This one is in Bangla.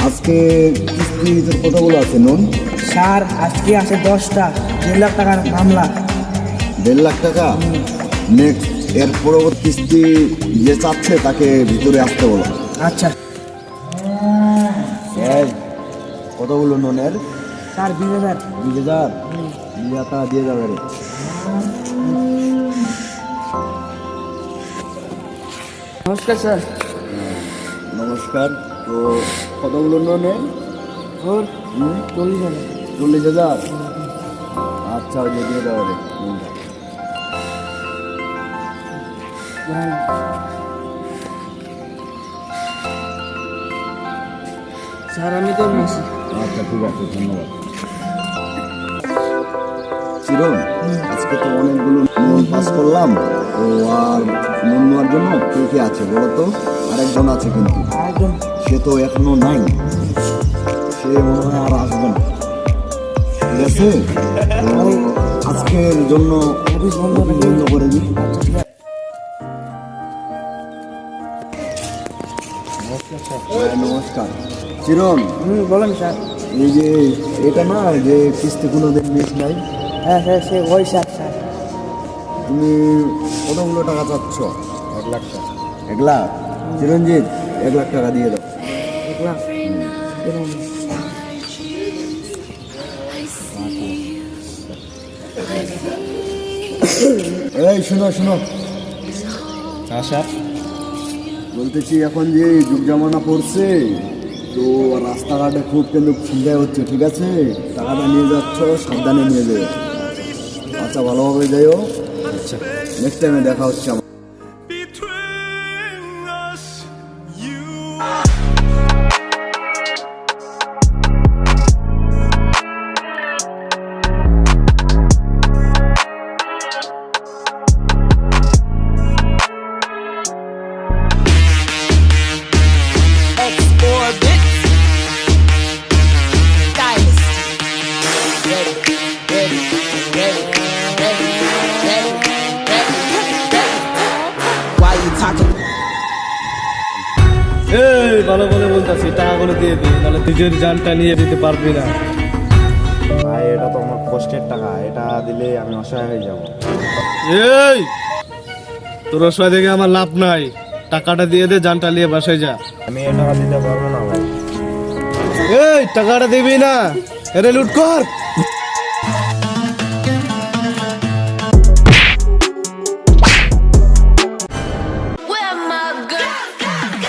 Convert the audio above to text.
আজকে কিস্তির কতগুলো আছে নুন? স্যার আজকে আছে 10টা, 1.5 লাখ টাকার মামলা। 1.5 লাখ টাকা? নেক্সট এর পরবর্তী কিস্তি যে চাচ্ছে তাকে ভিতরে আসতে বলো। আচ্ছা এই, কতগুলো নুনের? স্যার 20,000। 20,000? 20,000 টাকা দিয়ে যাবে রে। নমস্কার স্যার। নমস্কার। তো কতগুলো নুনে? ওর 40,000। 40,000? আচ্ছা, ওই যে দিয়ে যাবে রে নুনটা। স্যার আমি তো মেসি। আচ্ছা ঠিক আছে, ধন্যবাদ। চিরন, আজকে তো অনেকগুলো নুন পাস করলাম, তো আর নুন নেওয়ার জন্য কে কে আছে বলো তো? আরেকজন আছে কিন্তু, একদম। সে তো এখনো নাই, সে মনে হয় আর আসবে না। ঠিক আছে, তো আজকের জন্য অফিস বন্ধ বন্ধ করে দিই। আচ্ছা ঠিক আছে। হ্যাঁ, নমস্কার। চিরন, বলেন স্যার। এই যে এটা না, যে কিস্তি কোনোদিন মিস নাই, হ্যাঁ স্যার, সে ওই স্যার। স্যার তুমি কতগুলো টাকা চাচ্ছ? 1 লাখ টাকা। 1 লাখ? চিরঞ্জিত, 1 লাখ টাকা দিয়ে দাও। 1 লাখ? এই শোনো শোনো, আচ্ছা বলতেছি এখন যে যুগ জামানা পড়ছে, তো রাস্তাঘাটে খুব কিন্তু ছিনতাই হচ্ছে। ঠিক আছে, টাকাটা নিয়ে যাচ্ছ, সাবধানে নিয়ে যাবে। আচ্ছা, ভালোভাবে যাইও। আচ্ছা নেক্সট টাইমে দেখা হচ্ছে আমার। Between us, you. Orbit Dynasty. Ready, ready, ready, ready, ready, ready. Why you talking? এই ভালো করে বলতেছি, টাকাগুলো দিয়ে দিই, নাহলে নিজের জানটা নিয়ে দিতে পারবি না। ভাই এটা তো আমার কষ্টের টাকা, এটা দিলে আমি অসহায় হয়ে যাব। এই তোর অসহায় দেখে আমার লাভ নাই, টাকাটা দিয়ে দে, জানটা নিয়ে বাসায় যা। আমি এই টাকা দিতে পারবো না ভাই। এই টাকাটা দিবি না, এরে লুট কর।